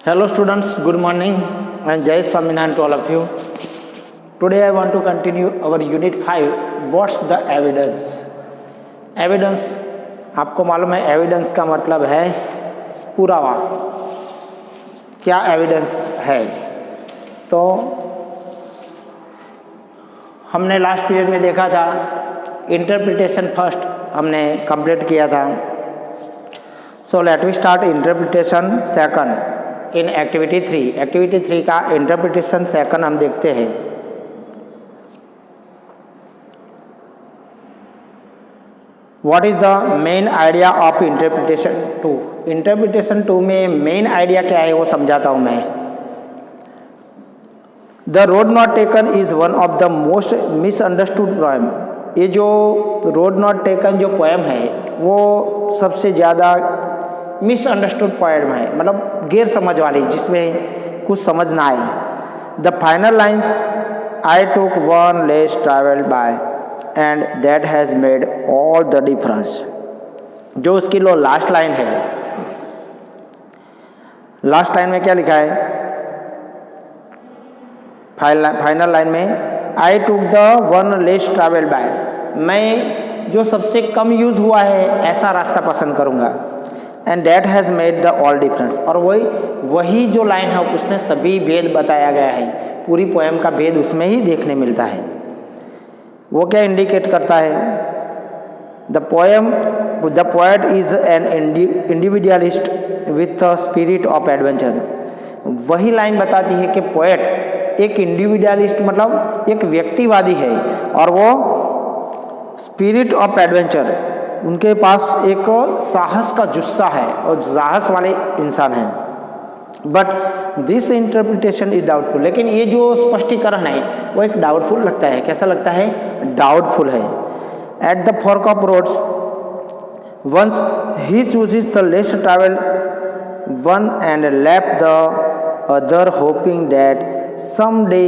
Hello students, good morning and Jai Swaminarayan to all of you. Today I want to continue our unit 5. What's the evidence? Evidence, आपको मालूम है evidence का मतलब है पुरावा। क्या एविडेंस है? तो हमने लास्ट पीरियड में देखा था इंटरप्रिटेशन फर्स्ट हमने कंप्लीट किया था। So let we start interpretation second in activity 3। Activity 3 का इंटरप्रिटेशन सेकंड हम देखते हैं। What is the main idea of interpretation 2? Interpretation 2 में मेन आइडिया क्या है वो समझाता हूं मैं। The road not taken is one of the most misunderstood poem. ये जो रोड नॉट टेकन जो पोएम है वो सबसे ज़्यादा मिसअंडरस्टूड पोएम है, मतलब गैर समझ वाली, जिसमें कुछ समझ ना आए। The final lines I took one less travelled by and that has made all the difference. जो उसकी लो लास्ट लाइन है, लास्ट लाइन में क्या लिखा है? फाइनल लाइन में I took the one less travelled by, मैं जो सबसे कम यूज़ हुआ है ऐसा रास्ता पसंद करूँगा। And that has made the all difference, और वही जो लाइन है उसने सभी भेद बताया गया है। पूरी पोएम का भेद उसमें ही देखने मिलता है। वो क्या इंडिकेट करता है? The poet is an individualist with a spirit of adventure. वही लाइन बताती है कि पोएट एक इंडिविजुअलिस्ट मतलब एक व्यक्तिवादी है, और वो स्पिरिट ऑफ एडवेंचर, उनके पास एक साहस का जुस्सा है और साहस वाले इंसान हैं। But this interpretation is doubtful, लेकिन ये जो स्पष्टीकरण है वो एक डाउटफुल लगता है। कैसा लगता है? डाउटफुल है। At the fork of roads once he chooses the less travel one and left the other hoping that some day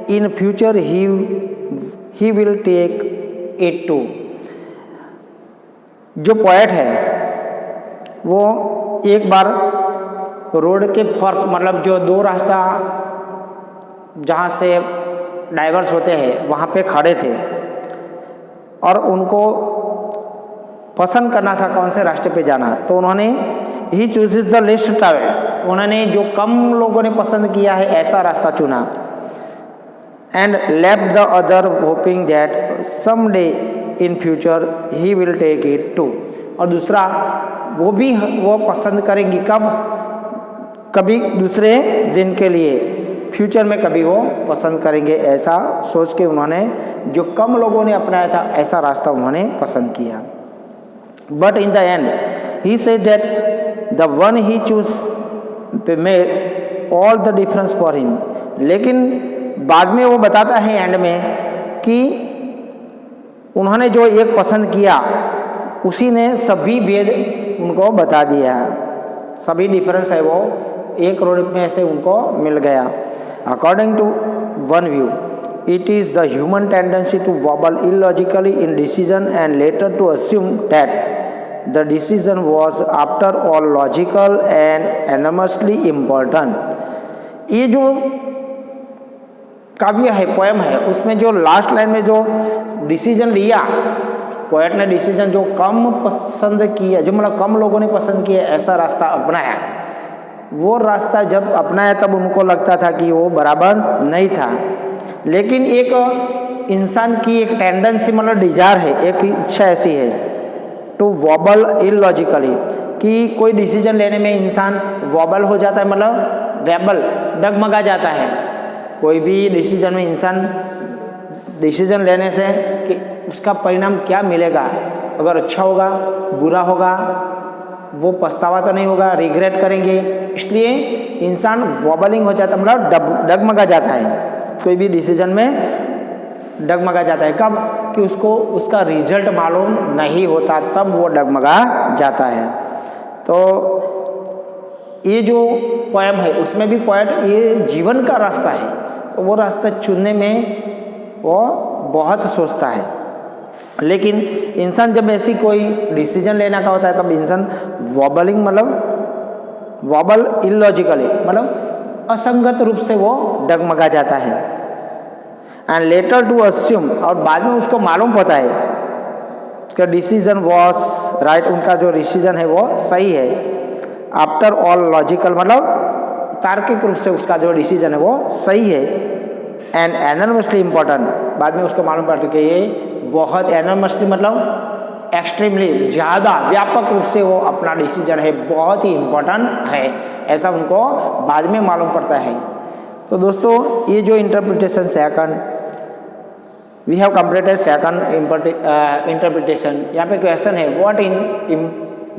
in future he will take it too. जो पोएट है वो एक बार रोड के फर्क मतलब जो दो रास्ता जहाँ से डाइवर्स होते हैं वहाँ पे खड़े थे, और उनको पसंद करना था कौन से रास्ते पे जाना। तो उन्होंने ही चूजेस द लेस्ट ट्रैवल, उन्होंने जो कम लोगों ने पसंद किया है ऐसा रास्ता चुना। And left the other hoping that some day in future he will take it too, और दूसरा वो पसंद करेंगी कब? कभी दूसरे दिन के लिए, फ्यूचर में कभी वो पसंद करेंगे, ऐसा सोच के उन्होंने जो कम लोगों ने अपनाया था ऐसा रास्ता उन्होंने पसंद किया। But in the and he said that the one he choose made all the difference for him. लेकिन बाद में वो बताता है एंड में कि उन्होंने जो एक पसंद किया उसी ने सभी भेद उनको बता दिया। सभी डिफरेंस है वो एक रोड में से उनको मिल गया। According to one view it is the human tendency to wobble illogically in decision and later to assume that the decision was after all logical and enormously important. ये जो काव्य है, पोएम है, उसमें जो लास्ट लाइन में जो decision लिया पोएट ने, डिसीजन जो कम पसंद किया, जो मतलब कम लोगों ने पसंद किया ऐसा रास्ता अपनाया, वो रास्ता जब अपनाया तब उनको लगता था कि वो बराबर नहीं था। लेकिन एक इंसान की एक टेंडेंसी मतलब डिजायर है, एक इच्छा ऐसी है टू वॉबल इलॉजिकली, कि कोई डिसीजन लेने में इंसान वॉबल हो जाता है, मतलब वेबल डगमगा जाता है। कोई भी डिसीजन में इंसान डिसीजन लेने से कि उसका परिणाम क्या मिलेगा, अगर अच्छा होगा बुरा होगा, वो पछतावा तो नहीं होगा, रिग्रेट करेंगे, इसलिए इंसान वॉबलिंग हो जाता है, मतलब डगमगा जाता है। कोई भी डिसीजन में डगमगा जाता है। कब? कि उसको उसका रिजल्ट मालूम नहीं होता, तब वो डगमगा जाता है। तो ये जो पोएम है उसमें भी पोएट ये जीवन का रास्ता है, वो रास्ता चुनने में वो बहुत सोचता है। लेकिन इंसान जब ऐसी कोई डिसीजन लेना का होता है तब इंसान वॉबलिंग मतलब वॉबल इलॉजिकली, मतलब असंगत रूप से वो डगमगा जाता है। एंड लेटर टू अस्यूम, और बाद में उसको मालूम पड़ता है कि डिसीजन वॉज राइट, उनका जो डिसीजन है वो सही है। आफ्टर ऑल लॉजिकल, मतलब तार्किक रूप से उसका जो डिसीजन है वो सही है। एंड एनर्मसली इम्पोर्टेंट, बाद में उसको मालूम पड़ता है कि ये बहुत एनर्मसली, मतलब एक्सट्रीमली ज़्यादा व्यापक रूप से वो अपना डिसीजन है बहुत ही इम्पोर्टेंट है, ऐसा उनको बाद में मालूम पड़ता है। तो दोस्तों ये जो interpretation second, we have completed second interpretation. यहाँ पे क्वेश्चन है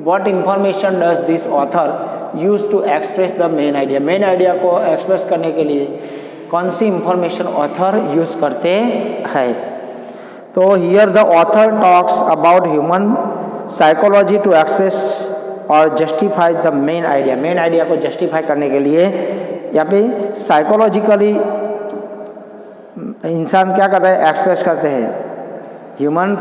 what information does this author use to express the main idea. Main idea को एक्सप्रेस करने के लिए कौन सी इंफॉर्मेशन ऑथर यूज करते हैं। तो here the author talks about human psychology to express और justify the main idea. Main idea को जस्टिफाई करने के लिए यहाँ पे साइकोलॉजिकली इंसान क्या करता है, एक्सप्रेस करते हैं। ह्यूमन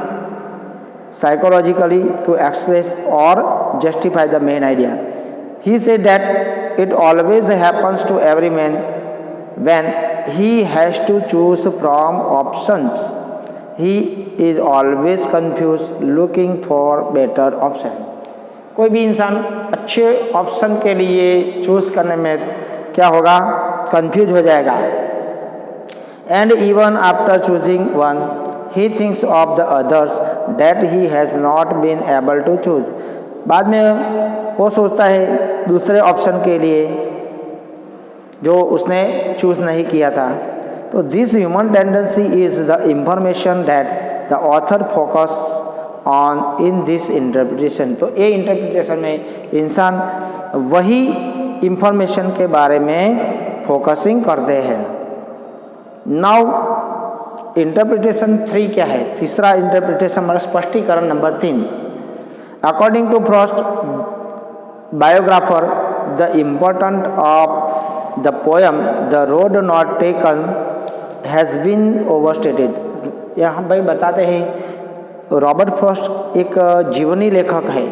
साइकोलॉजिकली टू एक्सप्रेस और justify the main idea. He said that it always happens to every man when he has to choose from options, he is always confused looking for better option। कोई भी इंसान अच्छे option के लिए choose करने में क्या होगा, कंफ्यूज हो जाएगा। And even after choosing one he thinks of the others that he has not been able to choose। बाद में वो सोचता है दूसरे ऑप्शन के लिए जो उसने चूज नहीं किया था। तो this human tendency is the information that the author focus on in this interpretation. तो ये इंटरप्रिटेशन में इंसान वही इंफॉर्मेशन के बारे में फोकसिंग करते हैं। नाउ इंटरप्रिटेशन 3 क्या है, तीसरा इंटरप्रिटेशन मतलब स्पष्टीकरण number 3। According to Frost biographer the important of the poem the road not taken has been overstated। यहाँ भाई बताते हैं रॉबर्ट फ्रॉस्ट एक जीवनी लेखक है,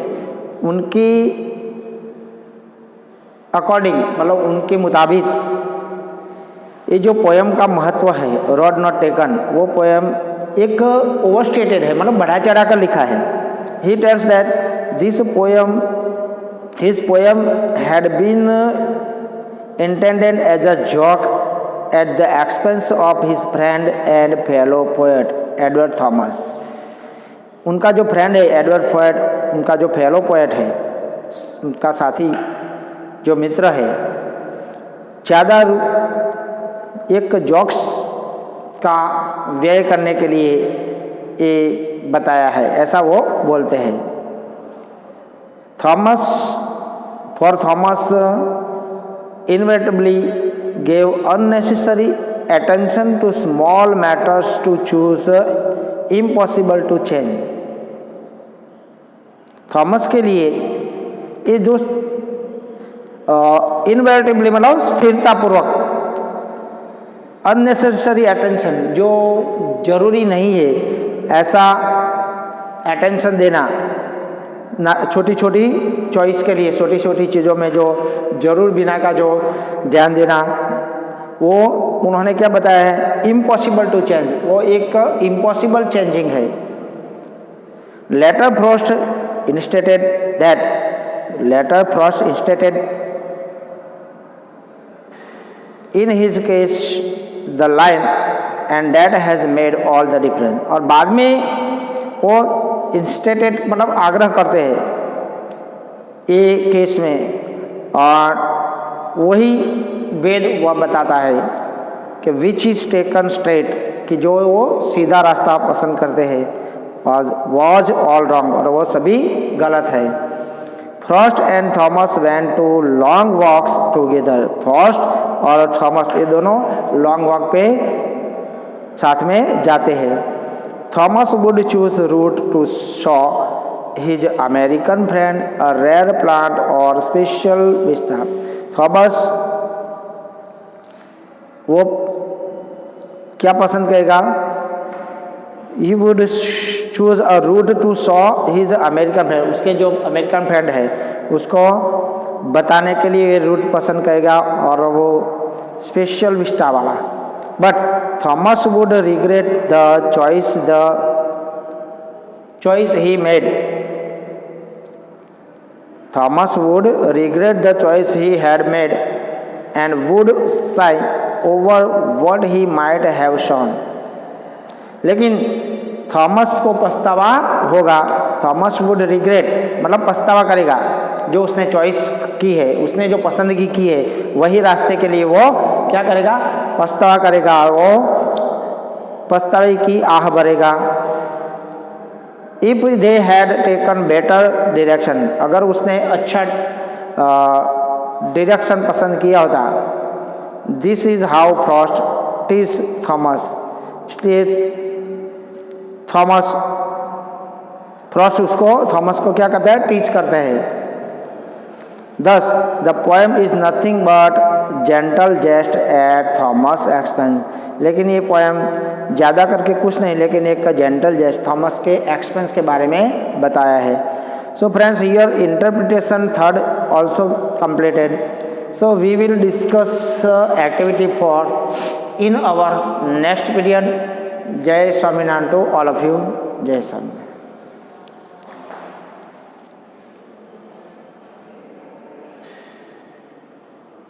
उनकी अकॉर्डिंग मतलब उनके मुताबिक ये जो पोएम का महत्व है रोड नॉट टेकन, वो पोएम एक ओवरस्टेटेड है, मतलब बढ़ा चढ़ा कर लिखा है। He tells that this poem his poem had been intended as a joke at the expense of his friend and fellow poet Edward Thomas. उनका जो फ्रेंड है एडवर्ड पोएट, उनका जो फेलो पोएट है, उनका साथी जो मित्र है, ज़्यादा एक जोक्स का व्यय करने के लिए ये बताया है, ऐसा वो बोलते हैं। For Thomas inevitably gave unnecessary attention to small matters to choose impossible to change। Thomas के लिए ये जो इनवेरिटेबली मतलब स्थिरतापूर्वक, अननेसेसरी अटेंशन जो जरूरी नहीं है ऐसा अटेंशन देना, ना छोटी छोटी चॉइस के लिए, छोटी छोटी चीज़ों में जो जरूर बिना का जो ध्यान देना, वो उन्होंने क्या बताया है, इम्पॉसिबल टू चेंज, वो एक इम्पॉसिबल चेंजिंग है। Later Frost instated in his case the line and that has made all the difference. और बाद में वो इंस्टेटेड मतलब आग्रह करते हैं ये केस में, और वही वेद वह बताता है कि विच इज टेकन स्ट्रेट, कि जो वो सीधा रास्ता पसंद करते हैं, वॉज ऑल रॉन्ग, और वो सभी गलत है। Frost and Thomas went to long walks together. Frost और थॉमस ये दोनों लॉन्ग वॉक पे साथ में जाते हैं। Thomas would choose route to show his American friend a rare plant or special vista। Thomas वो क्या पसंद करेगा, he would choose a route to show his American friend, उसके जो अमेरिकन फ्रेंड है उसको बताने के लिए रूट पसंद करेगा और वो स्पेशल विस्टा वाला। But Thomas would regret the choice he made. Thomas would regret the choice he had made and would Sai over what he might have shown. लेकिन थॉमस को पछतावा होगा। थॉमस वुड रिग्रेट मतलब पछतावा करेगा, जो उसने चॉइस की है, उसने जो पसंदगी की है वही रास्ते के लिए वो क्या करेगा, पछतावा करेगा, वो पछतावे की आह भरेगा। If they had taken better direction, अगर उसने अच्छा डायरेक्शन पसंद किया होता। This is how Frost tease Thomas, इसलिए थॉमस को क्या करता है, टीच करता है। Thus, the poem is nothing but gentle jest at Thomas' expense. लेकिन ये पोएम ज़्यादा करके कुछ नहीं, लेकिन एक जेंटल जेस्ट थॉमस के एक्सपेंस के बारे में बताया है। So friends, your interpretation third also completed. So we will discuss activity 4 in our next period. जय Swaminarayan to all of you. जय स्वामी।